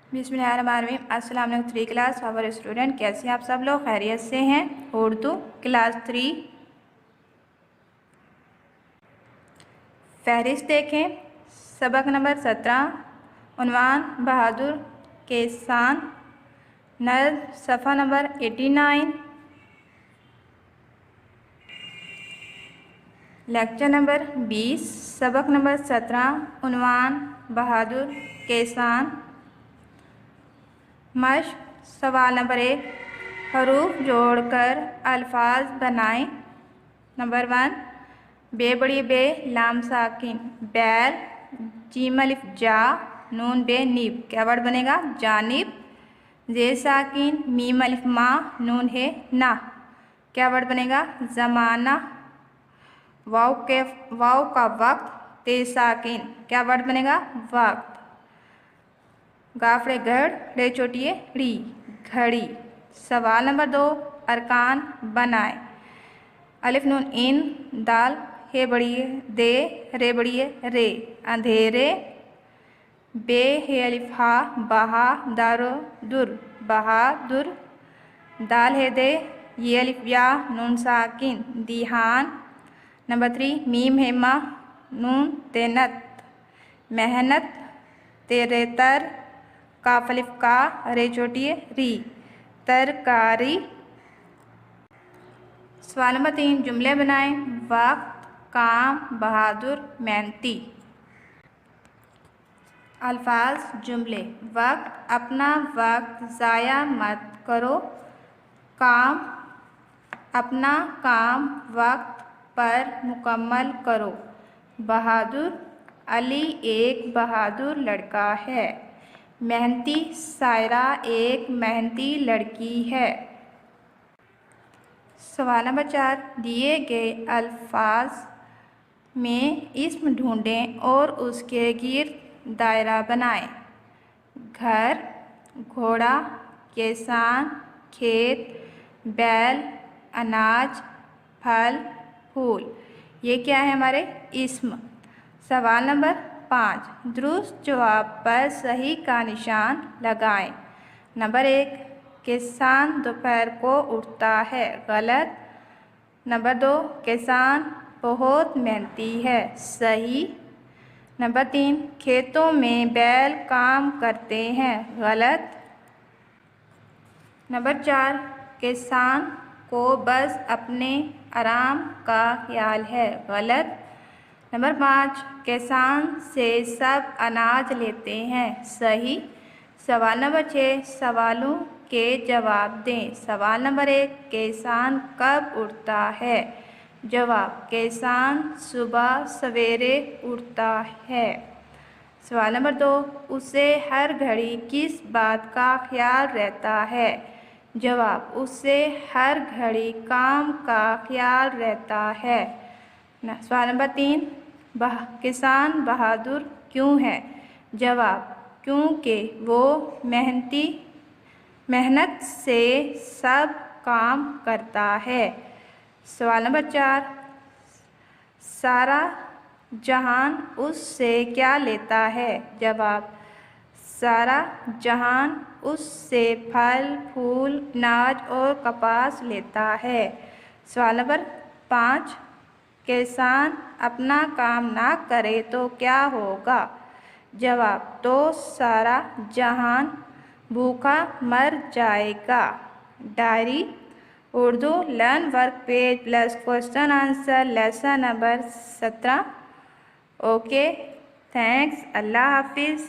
बिस्मिल्लाहिर्रहमानिर्रहीम। अस्सलाम वालेकुम 3 क्लास हमारे स्टूडेंट, कैसे हैं आप सब लोग? खैरियत से हैं? उर्दू क्लास 3 फहरिस्त देखें। सबक नंबर 17 उन्वान बहादुर के शान, नज़्म सफ़ा नंबर 89, लेक्चर नंबर 20 सबक नंबर 17 उन्वान बहादुर के शान। मश्क सवाल नंबर 1, हरूफ जोड़कर अल्फाज बनाएं। नंबर 1, बे बड़ी बे लाम साकिन बैल, जीम अलिफ जा नून बे नीब, क्या वर्ड बनेगा? जानिब। जे साकिन मीम अलिफ मा नून है ना, क्या वर्ड बनेगा? ज़माना। वाव का वक्त, ते साकिन, क्या वर्ड बनेगा? वक्त। गाफड़े गढ़, रे छोटी ड़ी, घड़ी। सवाल नंबर 2, अरकान बनाए। अलिफ नून इन दाल, हे बड़ी है दे, रे बड़ी है रे, अंधेरे। बे हे अलिफ हा बहा दारो दुर, बहादुर। दाल है दे, ये अलिफ या नून साकिन दिहान। नंबर 3, मीम है मा नून तेनत, मेहनत। तेरे तर, काफ अलिफ का, रे छोटी है री, तरकारी। सवाल नंबर 3, जुमले बनाएं। वक्त, काम, बहादुर, मेहनती। अल्फाज जुमले। वक्त, अपना वक्त ज़ाया मत करो। काम, अपना काम वक्त पर मुकम्मल करो। बहादुर, अली एक बहादुर लड़का है। मेहनती, सायरा एक मेहनती लड़की है। सवाल नंबर 4, दिए गए अल्फाज में इस्म ढूंढें और उसके गिर्द दायरा बनाएं। घर, घोड़ा, किसान, खेत, बैल, अनाज, फल, फूल, ये क्या है? हमारे इस्म। सवाल नंबर 5, दुरुस्त जवाब पर सही का निशान लगाएं। नंबर 1, किसान दोपहर को उठता है, गलत। नंबर 2, किसान बहुत मेहनती है, सही। नंबर 3, खेतों में बैल काम करते हैं, गलत। नंबर 4, किसान को बस अपने आराम का ख्याल है, गलत। नंबर 5, किसान से सब अनाज लेते हैं, सही। सवाल नंबर 6, सवालों के जवाब दें। सवाल नंबर 1, किसान कब उठता है? जवाब, किसान सुबह सवेरे उठता है। सवाल नंबर 2, उसे हर घड़ी किस बात का ख्याल रहता है? जवाब, उसे हर घड़ी काम का ख्याल रहता है। सवाल नंबर 3, किसान बहादुर क्यों है? जवाब, क्योंकि वो मेहनत से सब काम करता है। सवाल नंबर 4, सारा जहान उससे क्या लेता है? जवाब, सारा जहान उससे फल, फूल, अनाज और कपास लेता है। सवाल नंबर 5, किसान अपना काम ना करे तो क्या होगा? जवाब, तो सारा जहान भूखा मर जाएगा। Diary Urdu learn work page plus question answer lesson number 17। Okay, thanks, Allah हाफिज़।